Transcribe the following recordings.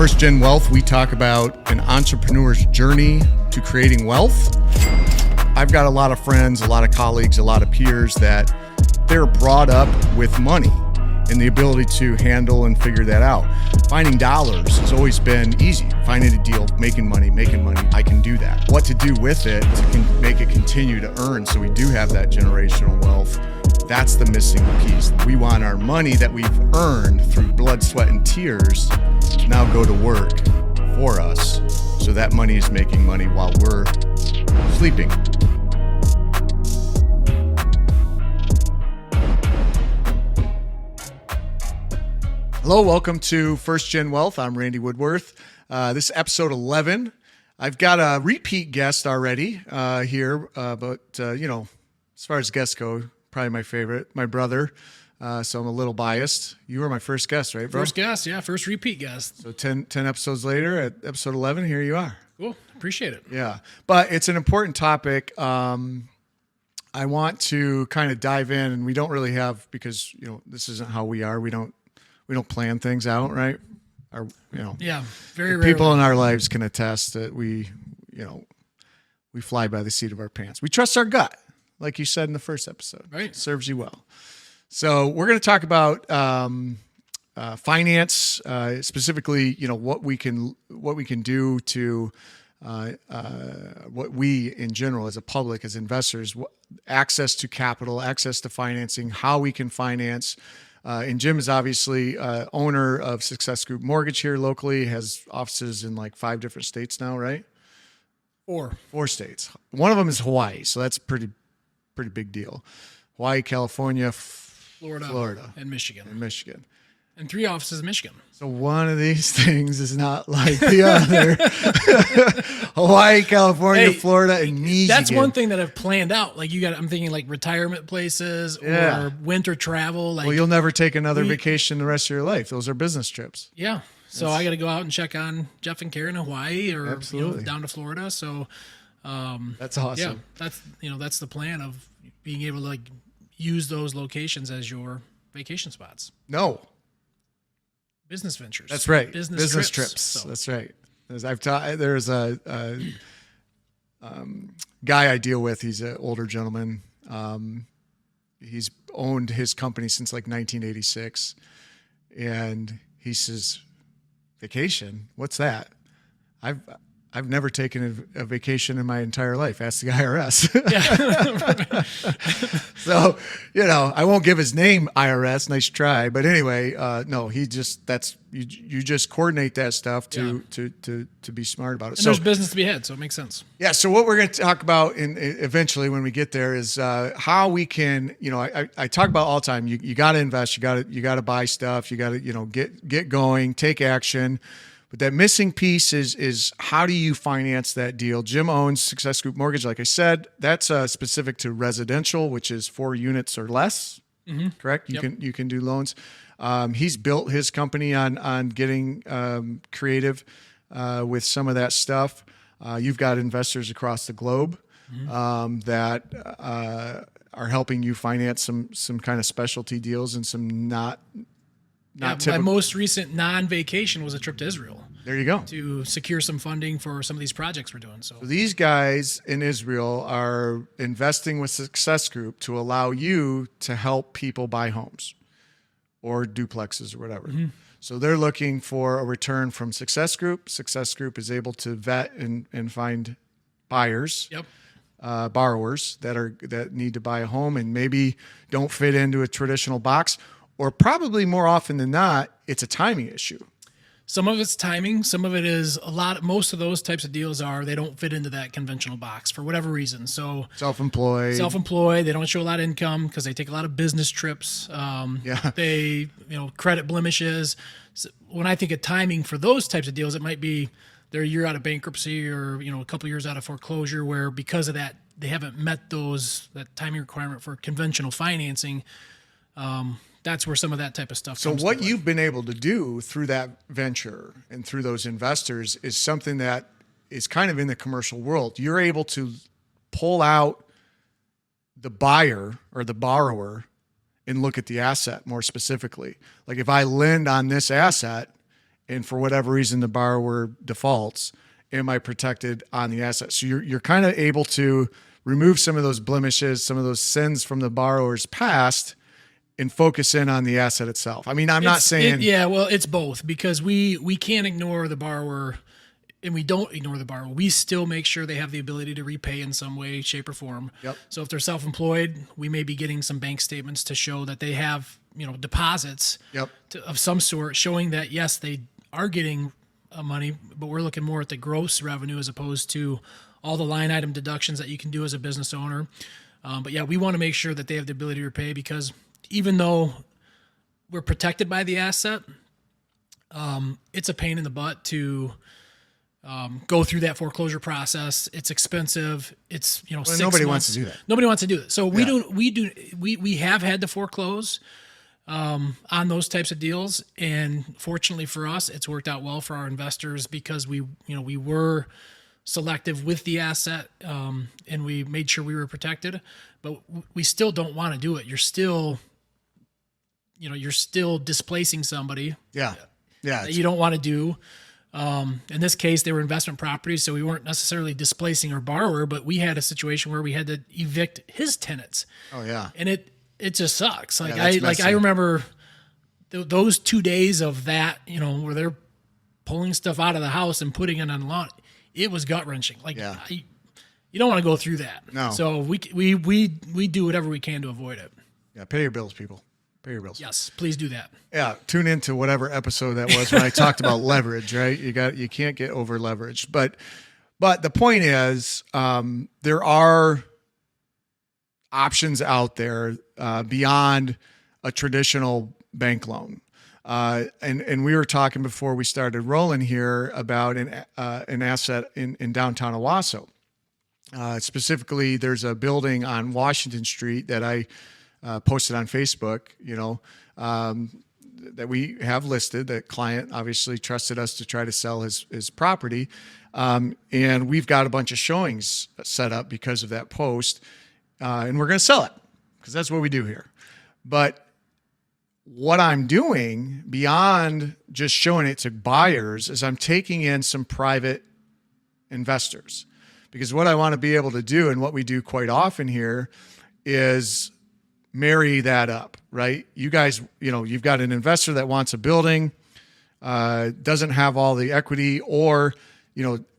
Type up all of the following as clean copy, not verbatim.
First Gen Wealth, we talk about an entrepreneur's journey to creating wealth. I've got a lot of friends, a lot of colleagues, a lot of peers that they're brought up with money and the ability to handle and figure that out. Finding dollars has always been easy. Finding a deal, making money, I can do that. What to do with it to make it continue to earn so we do have that generational wealth, that's the missing piece. We want our money that we've earned through blood, sweat, and tears to now go to work for us so that money is making money while we're sleeping. Hello, welcome to First Gen Wealth. I'm Randy Woodworth. This is episode 11. I've got a repeat guest already here, but as far as guests go, probably my favorite, my brother. So I'm a little biased. You were my first guest, right, bro? First guest, yeah, first repeat guest. So 10 episodes later, at episode 11, here you are. Cool, appreciate it. Yeah, but it's an important topic. I want to kind of dive in, and we don't really have, because this isn't how we are. We don't plan things out, right? Yeah, very rarely. People in our lives can attest that we fly by the seat of our pants. We trust our gut, like you said in the first episode. Right, it serves you well. So we're going to talk about finance, specifically, what we can do to what we in general as a public, as investors, access to capital, access to financing, how we can finance. And Jim is obviously owner of Success Group Mortgage here locally, has offices in like 5 different states now, right? Four states. One of them is Hawaii, so that's pretty big deal. Hawaii, California, Florida, and Michigan. And 3 offices in Michigan. So one of these things is not like the other. Hawaii, California, Florida, and Michigan. That's one thing that I've planned out. Like I'm thinking like retirement places or winter travel. Like, well, you'll never take another vacation the rest of your life. Those are business trips. Yeah. So I got to go out and check on Jeff and Karen in Hawaii or down to Florida. So that's awesome. Yeah, that's the plan of being able to use those locations as your vacation spots. No. Business ventures. That's right. Business trips. So. That's right. As I've taught, there's a guy I deal with. He's an older gentleman. He's owned his company since like 1986, and he says, "Vacation? What's that?" I've never taken a vacation in my entire life. Ask the IRS. Yeah. So, I won't give his name, IRS. Nice try. But anyway, no, you just coordinate that stuff to be smart about it. And there's business to be had, so it makes sense. Yeah. So what we're going to talk about eventually when we get there is how we can, I talk about all the time. You got to invest. You got to buy stuff. You got to get going, take action. But that missing piece is how do you finance that deal? Jim owns Success Group Mortgage. Like I said, that's specific to residential, which is 4 units or less. Mm-hmm. Correct? You can do loans. He's built his company on getting creative with some of that stuff. You've got investors across the globe that are helping you finance some kind of specialty deals and some not typical. My most recent non-vacation was a trip to Israel. There you go. To secure some funding for some of these projects we're doing. So these guys in Israel are investing with Success Group to allow you to help people buy homes or duplexes or whatever. Mm-hmm. So they're looking for a return from Success Group. Success Group is able to vet and find buyers. Yep. Borrowers that need to buy a home and maybe don't fit into a traditional box. Or probably more often than not, it's a timing issue. Some of it's timing. Some of it is most of those types of deals they don't fit into that conventional box for whatever reason. So self-employed, they don't show a lot of income because they take a lot of business trips. They, credit blemishes. So when I think of timing for those types of deals, it might be they're a year out of bankruptcy or, a couple years out of foreclosure where because of that, they haven't met that timing requirement for conventional financing. That's where some of that type of stuff comes. So what you've been able to do through that venture and through those investors is something that is kind of in the commercial world. You're able to pull out the buyer or the borrower and look at the asset more specifically. Like if I lend on this asset and for whatever reason the borrower defaults, am I protected on the asset? So you're kind of able to remove some of those blemishes, some of those sins from the borrower's past, and focus in on the asset itself. I mean, I'm not saying well, it's both, because we can't ignore the borrower, and we don't ignore the borrower. We still make sure they have the ability to repay in some way, shape, or form. Yep. So if they're self-employed, we may be getting some bank statements to show that they have, deposits of some sort, showing that yes, they are getting money, but we're looking more at the gross revenue as opposed to all the line item deductions that you can do as a business owner. But yeah, we want to make sure that they have the ability to repay, because even though we're protected by the asset, it's a pain in the butt to go through that foreclosure process. It's expensive. It's, well, 6 nobody months. wants to do that. Nobody wants to do it. So we have had to foreclose on those types of deals. And fortunately for us, it's worked out well for our investors, because we were selective with the asset, and we made sure we were protected, but we still don't want to do it. You're still displacing somebody. Yeah. That you don't want to do. In this case, they were investment properties, so we weren't necessarily displacing our borrower, but we had a situation where we had to evict his tenants. Oh yeah. And it just sucks. Messy. I remember those 2 days of that, where they're pulling stuff out of the house and putting it on the lawn. It was gut wrenching. You don't want to go through that. No. So we do whatever we can to avoid it. Yeah. Pay your bills, people. Pay your bills. Yes, please do that. Yeah, tune into whatever episode that was when I talked about leverage, right? You can't get over leveraged. But the point is, there are options out there beyond a traditional bank loan. And we were talking before we started rolling here about an asset in downtown Owasso. Specifically, there's a building on Washington Street that I posted on Facebook, that we have listed. That client obviously trusted us to try to sell his property. And we've got a bunch of showings set up because of that post. And we're going to sell it, because that's what we do here. But what I'm doing beyond just showing it to buyers is I'm taking in some private investors, because what I want to be able to do, and what we do quite often here, is marry that up, right? You guys, you've got an investor that wants a building, doesn't have all the equity, or,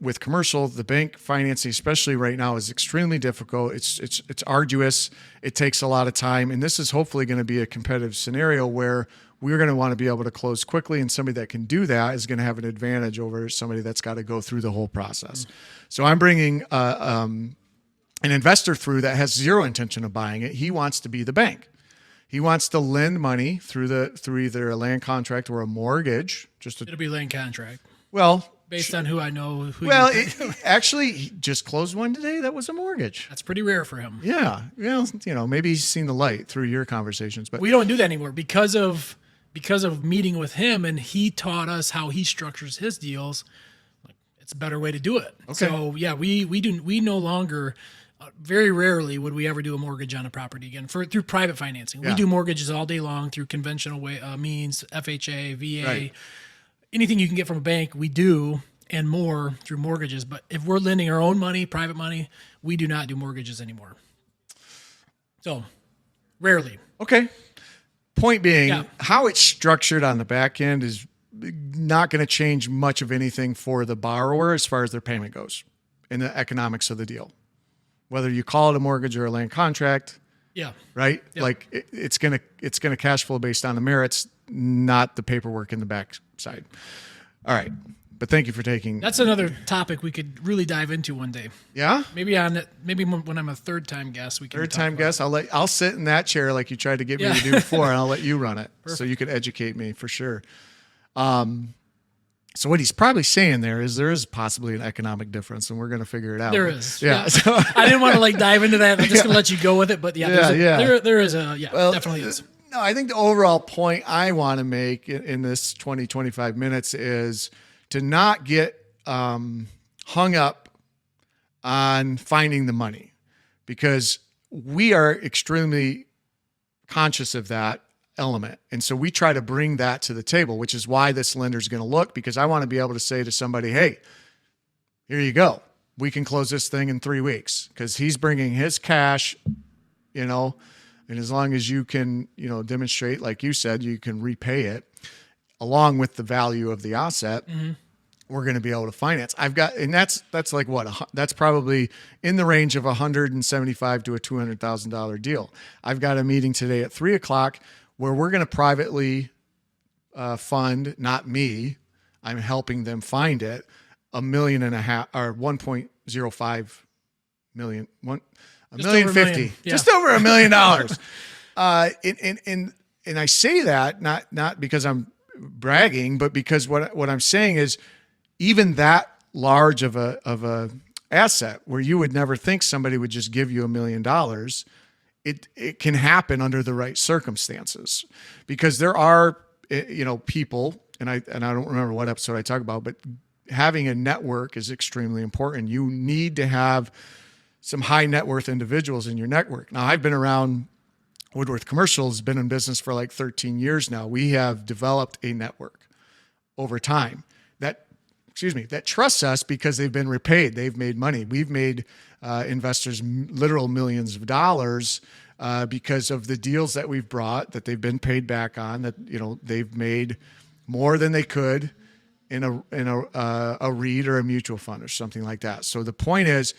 with commercial, the bank financing, especially right now, is extremely difficult. It's arduous. It takes a lot of time. And this is hopefully going to be a competitive scenario where we're going to want to be able to close quickly. And somebody that can do that is going to have an advantage over somebody that's got to go through the whole process. So I'm bringing, an investor through that has zero intention of buying it. He wants to be the bank. He wants to lend money through either a land contract or a mortgage. It'll be land contract. Well, based on who I know. Actually, he just closed one today. That was a mortgage. That's pretty rare for him. Yeah. Well, maybe he's seen the light through your conversations, but we don't do that anymore because of meeting with him, and he taught us how he structures his deals. It's a better way to do it. Okay. So yeah, we no longer. Very rarely would we ever do a mortgage on a property again through private financing. Yeah. We do mortgages all day long through conventional means, FHA, VA, right. Anything you can get from a bank, we do, and more through mortgages. But if we're lending our own money, private money, we do not do mortgages anymore. So rarely. Okay. Point being, how it's structured on the back end is not going to change much of anything for the borrower as far as their payment goes and the economics of the deal. Whether you call it a mortgage or a land contract, right? Yep. Like it's gonna cash flow based on the merits, not the paperwork in the back side. All right, but thank you for taking. That's another topic we could really dive into one day. Yeah, maybe when I'm a third-time guest, we can. Third-time guest, I'll sit in that chair like you tried to get me to do before, and I'll let you run it, so you can educate me for sure. So what he's probably saying there is possibly an economic difference, and we're going to figure it out. There is. Yeah. So, I didn't want to dive into that. I'm just going to let you go with it. But there is definitely is. No, I think the overall point I want to make in this 25 minutes is to not get hung up on finding the money, because we are extremely conscious of that. element. And so we try to bring that to the table, which is why this lender is going to look, because I want to be able to say to somebody, hey, here you go. We can close this thing in 3 weeks because he's bringing his cash, and as long as you can, demonstrate, like you said, you can repay it along with the value of the asset, we're going to be able to finance. That's like what, that's probably in the range of $175,000 to a $200,000 deal. I've got a meeting today at 3:00 where we're going to privately fund, not me, I'm helping them find it, $1.5 million or 1.05 million, $1.05 million, just over $1 million. And I say that not because I'm bragging, but because what I'm saying is, even that large of a asset where you would never think somebody would just give you $1 million, it can happen under the right circumstances, because there are, people, and I don't remember what episode I talk about, but having a network is extremely important. You need to have some high net worth individuals in your network. Now, I've been around Woodworth Commercials, been in business for like 13 years now. We have developed a network over time that trusts us because they've been repaid. They've made money. We've made investors literal millions of dollars because of the deals that we've brought, that they've been paid back on, that, they've made more than they could in a REIT or a mutual fund or something like that. So the point is,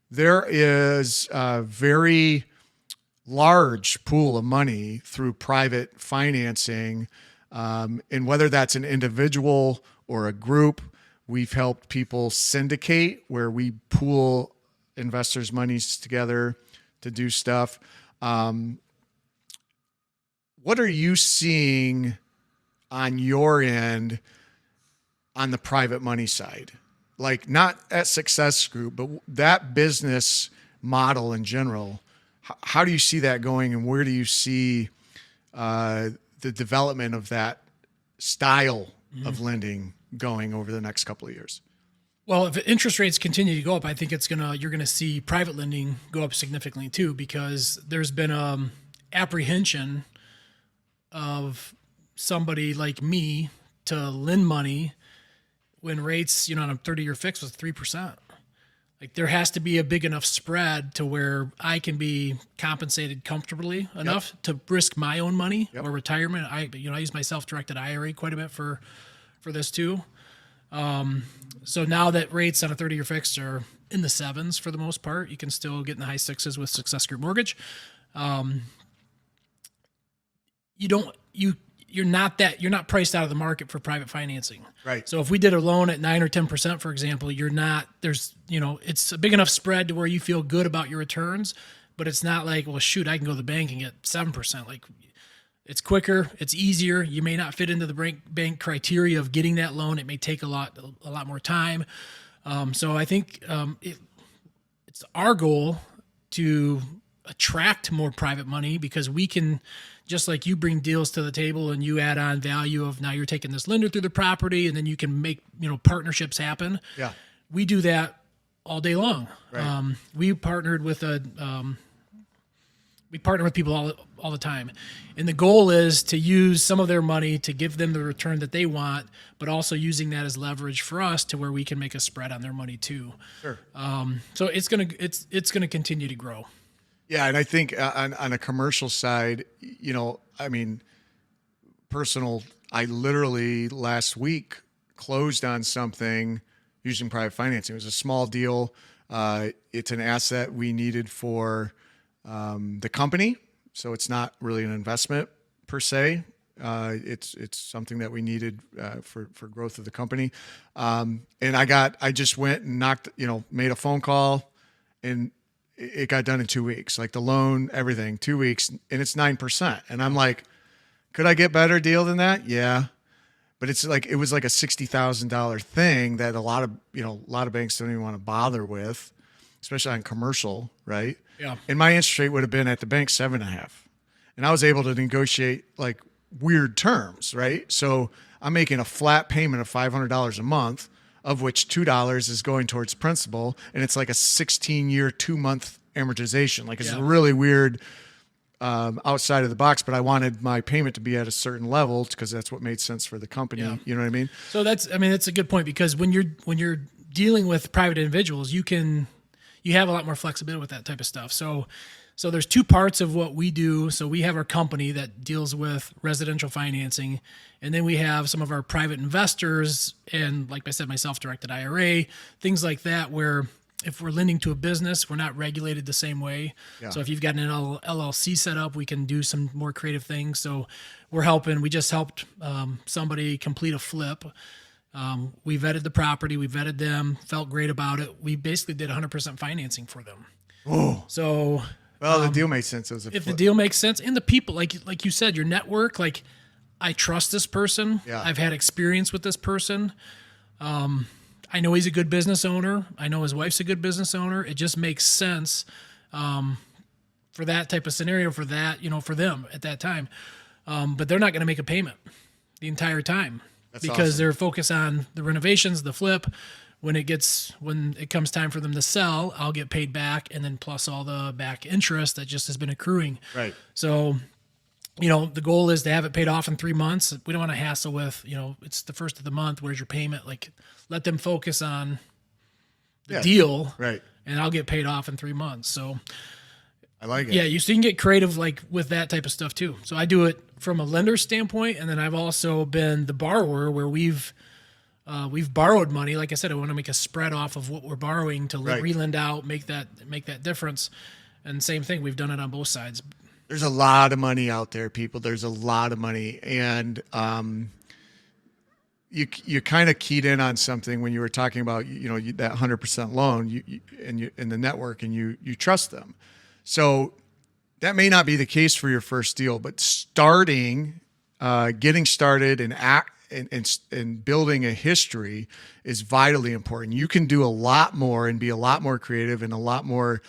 there is a very large pool of money through private financing. And whether that's an individual or a group, we've helped people syndicate, where we pool investors' monies together to do stuff. What are you seeing on your end on the private money side? Like, not at Success Group, but that business model in general. How do you see that going, and where do you see the development of that style of lending going over the next couple of years? Well, if interest rates continue to go up, I think you're gonna see private lending go up significantly too, because there's been apprehension of somebody like me to lend money when rates, on a 30-year fix was 3%. Like, there has to be a big enough spread to where I can be compensated comfortably enough to risk my own money or retirement. I use my self-directed IRA quite a bit for this too. So now that rates on a 30-year fix are in the 7s for the most part, you can still get in the high 6s with Success Group Mortgage. You're not priced out of the market for private financing. Right. So if we did a loan at 9 or 10%, for example, it's a big enough spread to where you feel good about your returns, but it's not like, well, shoot, I can go to the bank and get 7%. Like, it's quicker, it's easier. You may not fit into the bank criteria of getting that loan. It may take a lot more time. So I think it's our goal to attract more private money, because we can, just like you bring deals to the table and you add on value of, now you're taking this lender through the property, and then you can make, partnerships happen. Yeah. We do that all day long. Right. We partnered with people all the time. And the goal is to use some of their money to give them the return that they want, but also using that as leverage for us to where we can make a spread on their money too. Sure. So it's gonna continue to grow. Yeah, and I think on a commercial side, I literally last week closed on something using private financing. It was a small deal. It's an asset we needed for the company, so it's not really an investment per se. It's something that we needed for growth of the company. And I just went and made a phone call, and it got done in 2 weeks. Like, the loan, everything, 2 weeks, and it's 9%. And I'm like, could I get better deal than that? Yeah. But it was like a $60,000 thing that a lot of banks don't even want to bother with, especially on commercial, right? Yeah. And my interest rate would have been at the bank 7.5%. And I was able to negotiate like weird terms, right? So I'm making a flat payment of $500 a month, of which $2 is going towards principal. And it's like a 16-year, 2-month amortization. Like, it's a really weird outside of the box, but I wanted my payment to be at a certain level because that's what made sense for the company. Yeah. You know what I mean? So that's a good point, because when you're dealing with private individuals, you have a lot more flexibility with that type of stuff. So there's two parts of what we do. So we have our company that deals with residential financing, and then we have some of our private investors, and like I said, my self-directed IRA, things like that, where if we're lending to a business, we're not regulated the same way. Yeah. So if you've got an LLC set up, we can do some more creative things. So we just helped somebody complete a flip. We vetted the property, we vetted them, felt great about it. We basically did 100% financing for them. Oh, so well, the deal makes sense. If the deal makes sense, and the people, like you said, your network, like, I trust this person. Yeah. I've had experience with this person. I know he's a good business owner. I know his wife's a good business owner. It just makes sense for that type of scenario, for that, for them at that time. But they're not going to make a payment the entire time. That's because awesome. They're focused on the renovations, the flip. When it comes time for them to sell, I'll get paid back, and then plus all the back interest that just has been accruing. Right. So, the goal is to have it paid off in 3 months. We don't want to hassle with, it's the first of the month. Where's your payment? Like, let them focus on the deal. Right. And I'll get paid off in 3 months. So I like it. Yeah. You can get creative, like, with that type of stuff too. So I do it from a lender standpoint. And then I've also been the borrower, where we've borrowed money. Like I said, I want to make a spread off of what we're borrowing to relend out, make that difference. And same thing, we've done it on both sides. There's a lot of money out there, people. There's a lot of money. And you kind of keyed in on something when you were talking about, that 100% loan and the network, and you trust them. So that may not be the case for your first deal, but getting started and building a history is vitally important. You can do a lot more and be a lot more creative and a lot more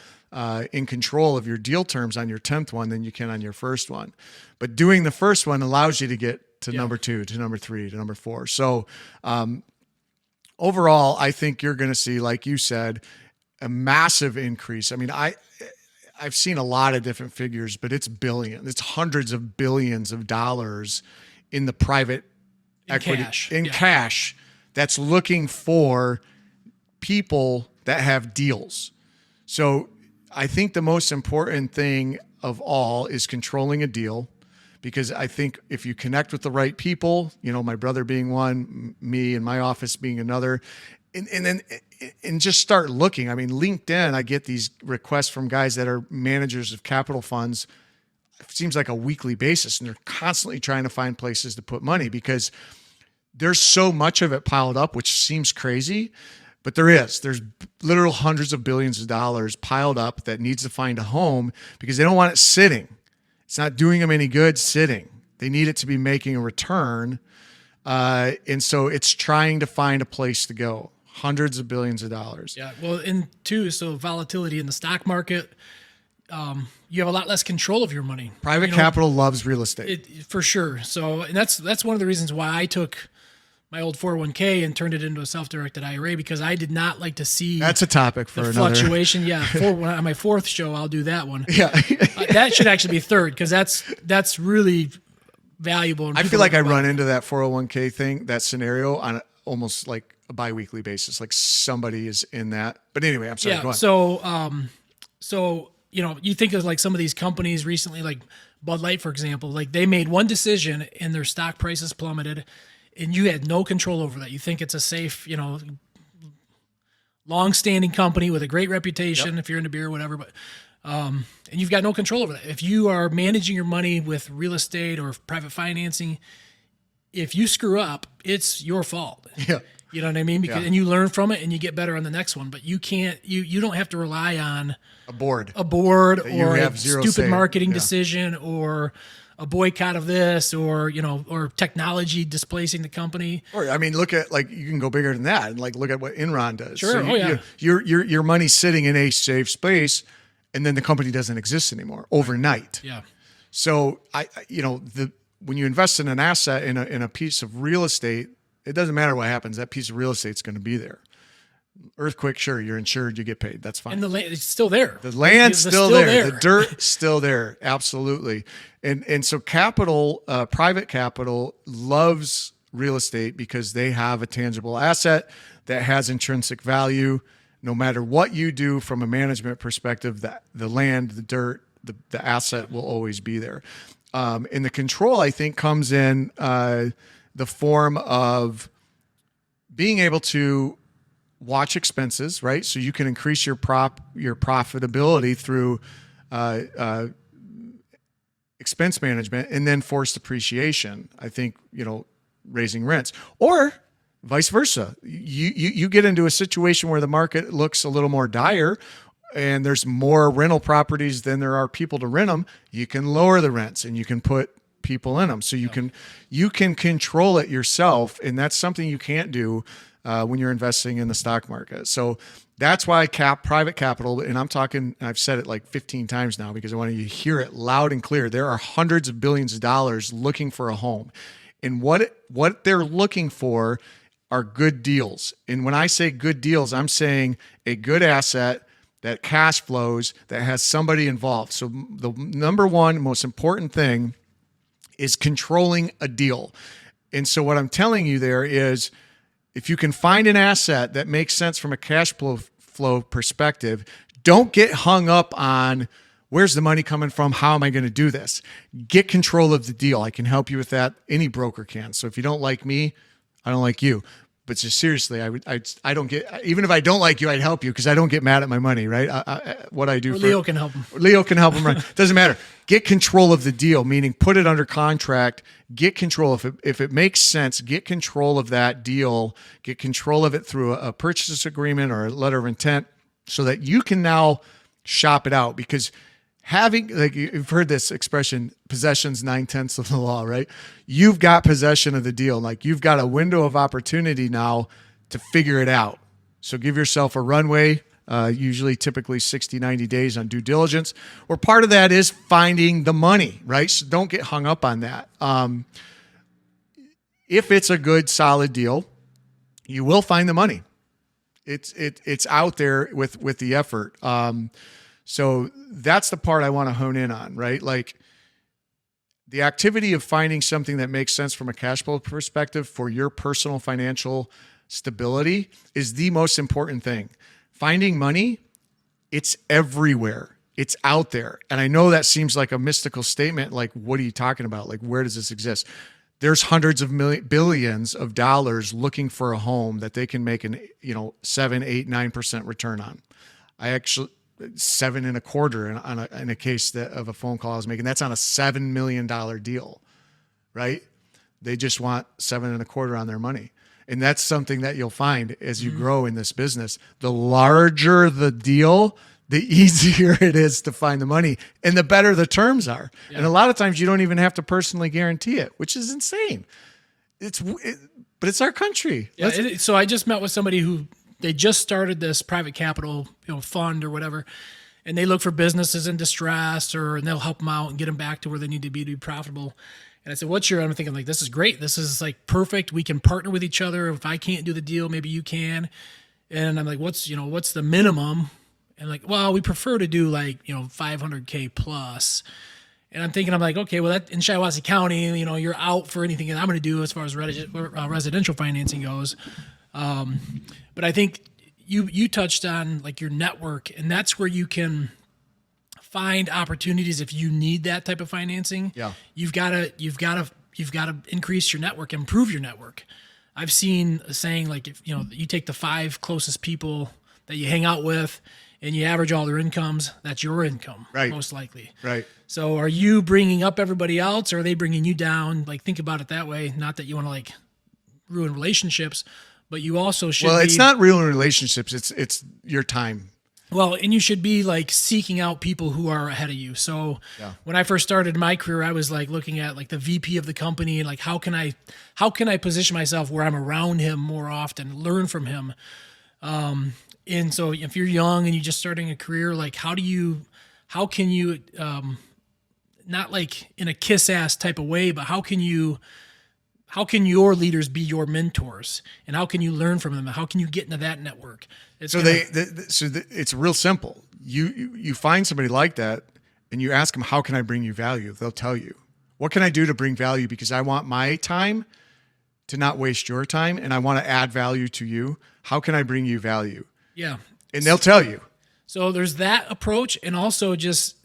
in control of your deal terms on your 10th one than you can on your first one. But doing the first one allows you to get to number 2, to number 3, to number 4. So overall, I think you're going to see, like you said, a massive increase. I mean, I've seen a lot of different figures, but it's hundreds of billions of dollars in the private equity cash that's looking for people that have deals. So I think the most important thing of all is controlling a deal, because I think if you connect with the right people, my brother being one, me and my office being another, and just start looking. I mean, LinkedIn, I get these requests from guys that are managers of capital funds. It seems like a weekly basis, and they're constantly trying to find places to put money because there's so much of it piled up, which seems crazy, but there's literal hundreds of billions of dollars piled up that needs to find a home because they don't want it sitting. It's not doing them any good sitting. They need it to be making a return. And so it's trying to find a place to go. Hundreds of billions of dollars. Yeah. Well, so volatility in the stock market, you have a lot less control of your money. Private capital loves real estate. For sure. So, and that's one of the reasons why I took my old 401k and turned it into a self-directed IRA, because I did not like to see that's a topic for another fluctuation. Yeah. On my 4th show, I'll do that one. Yeah. That should actually be 3rd, because that's really valuable. I feel like I run into that 401k thing, that scenario, on almost like a biweekly basis. Like somebody is in that. But anyway, I'm sorry. Yeah. Go on. So you think of like some of these companies recently, like Bud Light, for example, like they made one decision and their stock prices plummeted, and you had no control over that. You think it's a safe, long-standing company with a great reputation, if you're into beer or whatever, but and you've got no control over that. If you are managing your money with real estate or private financing, if you screw up, it's your fault. Yeah. You know what I mean? And you learn from it and you get better on the next one, but you can't, you don't have to rely on a board or a stupid marketing decision or a boycott of this or technology displacing the company. Or, I mean, look at, like, you can go bigger than that and look at what Enron does. Sure. So your money's sitting in a safe space, and then the company doesn't exist anymore overnight. Yeah. So when you invest in an asset in a piece of real estate, it doesn't matter what happens. That piece of real estate is going to be there. Earthquake, sure, you're insured, you get paid. That's fine. And the land is still there. The land's still there. The dirt still there. Absolutely. And so capital, private capital loves real estate because they have a tangible asset that has intrinsic value. No matter what you do from a management perspective, that the land, the dirt, the asset will always be there. And the control, I think, comes in the form of being able to watch expenses, right? So you can increase your profitability through expense management, and then forced appreciation. I think, raising rents, or vice versa. You get into a situation where the market looks a little more dire and there's more rental properties than there are people to rent them. You can lower the rents and you can put people in them. So you can control it yourself. And that's something you can't do when you're investing in the stock market. So that's why private capital, and I'm talking, I've said it like 15 times now because I want you to hear it loud and clear. There are hundreds of billions of dollars looking for a home. And what they're looking for are good deals. And when I say good deals, I'm saying a good asset that cash flows, that has somebody involved. So the number one most important thing is controlling a deal. And so what I'm telling you there is, if you can find an asset that makes sense from a cash flow perspective, don't get hung up on where's the money coming from? How am I going to do this? Get control of the deal. I can help you with that. Any broker can. So if you don't like me, I don't like you. But just seriously, I don't get, even if I don't like you, I'd help you because I don't get mad at my money, right? What I do or Leo can help him. Leo can help him. Right? Doesn't matter. Get control of the deal, meaning put it under contract. Get control. If it makes sense, get control of that deal. Get control of it through a purchase agreement or a letter of intent so that you can now shop it out. Because having, like you've heard this expression, possession's 9/10 of the law, right? You've got possession of the deal. Like you've got a window of opportunity now to figure it out. So give yourself a runway, typically 60, 90 days on due diligence, or part of that is finding the money, right? So don't get hung up on that. If it's a good, solid deal, you will find the money. It's out there with the effort. So that's the part I want to hone in on, right? Like the activity of finding something that makes sense from a cash flow perspective for your personal financial stability is the most important thing. Finding money, it's everywhere. It's out there. And I know that seems like a mystical statement. Like, what are you talking about? Like, where does this exist? There's hundreds of billions of dollars looking for a home that they can make an 7, 8, 9% return on. I actually 7.25 in a case of a phone call I was making. That's on a $7 million deal, right? They just want 7.25 on their money. And that's something that you'll find as you grow in this business. The larger the deal, the easier it is to find the money and the better the terms are. Yeah. And a lot of times you don't even have to personally guarantee it, which is insane. But it's our country. Yeah, so I just met with somebody who they just started this private capital, fund or whatever, and they look for businesses in distress, and they'll help them out and get them back to where they need to be profitable. And I said, I'm thinking like, this is great. This is like perfect. We can partner with each other. If I can't do the deal, maybe you can. And I'm like, what's the minimum? And like, well, we prefer to do like, $500K plus. And I'm like, okay, well, that in Shiawassee County, you're out for anything that I'm going to do as far as residential financing goes. But I think you touched on like your network, and that's where you can find opportunities if you need that type of financing. Yeah. You've got to increase your network, improve your network. I've seen a saying like, if you take the 5 closest people that you hang out with and you average all their incomes, that's your income, right? Most likely. Right. So are you bringing up everybody else, or are they bringing you down? Like, think about it that way. Not that you want to like ruin relationships, but you also should. Well, it's not ruining relationships. It's your time. Well, and you should be like seeking out people who are ahead of you. So when I first started my career, I was like looking at like the VP of the company and like, how can I position myself where I'm around him more often, learn from him. And so if you're young and you're just starting a career, like how can you, not like in a kiss ass type of way, but how can you how can your leaders be your mentors, and how can you learn from them? How can you get into that network? It's it's real simple. You find somebody like that, and you ask them, how can I bring you value? They'll tell you. What can I do to bring value? Because I want my time to not waste your time, and I want to add value to you. How can I bring you value? Yeah. And they'll tell you. So there's that approach, and also just,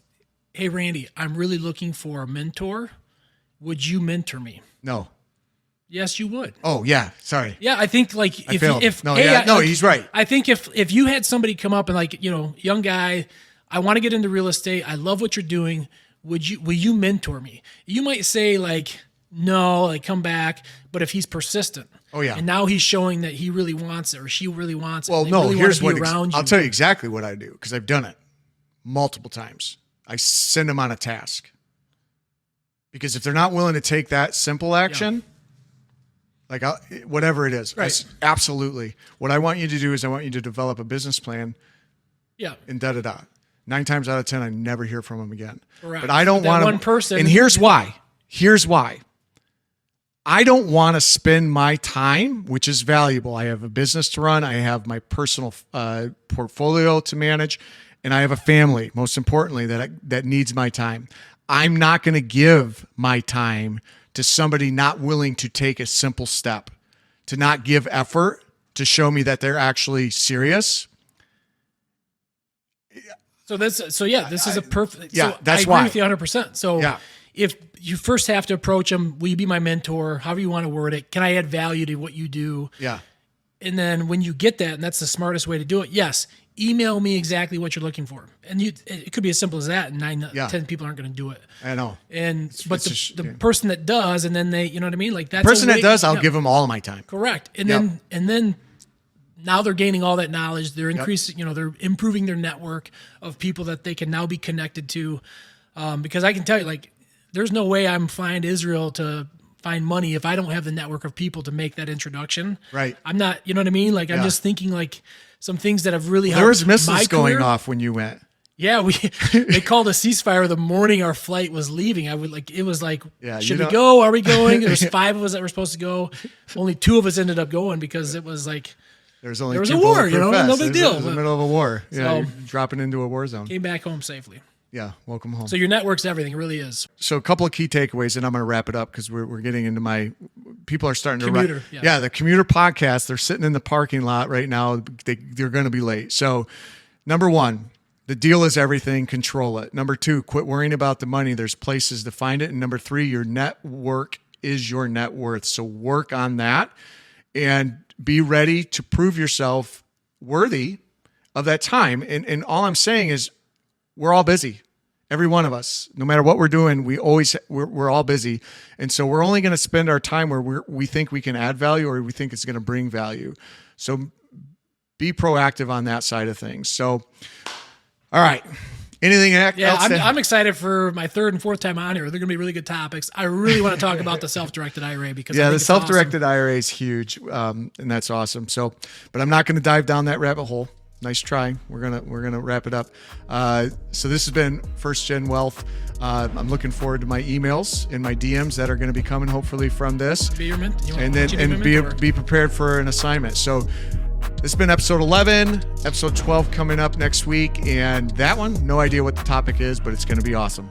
hey, Randy, I'm really looking for a mentor. Would you mentor me? No. Yes, you would. Oh, yeah. Sorry. Yeah, I think like he's right. I think if you had somebody come up and like, young guy, I want to get into real estate. I love what you're doing. Will you mentor me? You might say like, no, like come back. But if he's persistent, oh yeah, and now he's showing that he really wants it or she really wants it. Well, no, really here's what I'll tell you exactly what I do because I've done it multiple times. I send them on a task because if they're not willing to take that simple action, like whatever it is, right. Absolutely. What I want you to do is I want you to develop a business plan. Yeah. And da-da-da. 9 times out of 10, I never hear from them again. Correct. But I don't want one person. And here's why. I don't want to spend my time, which is valuable. I have a business to run. I have my personal portfolio to manage, and I have a family, most importantly, that needs my time. I'm not going to give my time to somebody not willing to take a simple step, to not give effort, to show me that they're actually serious. This is a perfect. Yeah, so that's I agree why. with you 100%. So if you first have to approach them, will you be my mentor? However you want to word it. Can I add value to what you do? Yeah. And then when you get that, and that's the smartest way to do it. Yes, email me exactly what you're looking for, and it could be as simple as that. And 10 people aren't going to do it. I know. But the person that does, and then they, you know what I mean? Like that's the person that does, I'll give them all of my time. Correct. And then. Now they're gaining all that knowledge. They're increasing, they're improving their network of people that they can now be connected to. Because I can tell you, like, there's no way I'm flying to Israel to find money if I don't have the network of people to make that introduction. Right. I'm not, you know what I mean? Like, I'm just thinking like some things that have really helped. There was missiles my going career. off when you went. Yeah, they called a ceasefire the morning our flight was leaving. It was like, should we go? Are we going? There's 5 of us that were supposed to go. Only 2 of us ended up going because it was like, there was a war, no big deal. It was in the middle of a war. Yeah, so, you're dropping into a war zone. Came back home safely. Yeah, welcome home. So your network's everything. It really is. So a couple of key takeaways, and I'm going to wrap it up because we're getting into people are starting commuter, to run. Yeah, the commuter podcast. They're sitting in the parking lot right now. They're going to be late. So number 1, the deal is everything. Control it. Number 2, quit worrying about the money. There's places to find it. And number 3, your network is your net worth. So work on that and be ready to prove yourself worthy of that time. And all I'm saying is we're all busy. Every one of us, no matter what we're doing, we're all busy. And so we're only going to spend our time where we think we can add value or we think it's going to bring value. So be proactive on that side of things. So, all right. Anything else? Yeah, I'm excited for my 3rd and 4th time on here. They're going to be really good topics. I really want to talk about the self-directed IRA because the self-directed IRA is huge, and that's awesome. So, but I'm not going to dive down that rabbit hole. Nice try. We're gonna wrap it up. So this has been First Gen Wealth. I'm looking forward to my emails and my DMs that are going to be coming hopefully from this. Be your mentor. Be prepared for an assignment. So. This has been episode 11, episode 12 coming up next week. And that one, no idea what the topic is, but it's going to be awesome.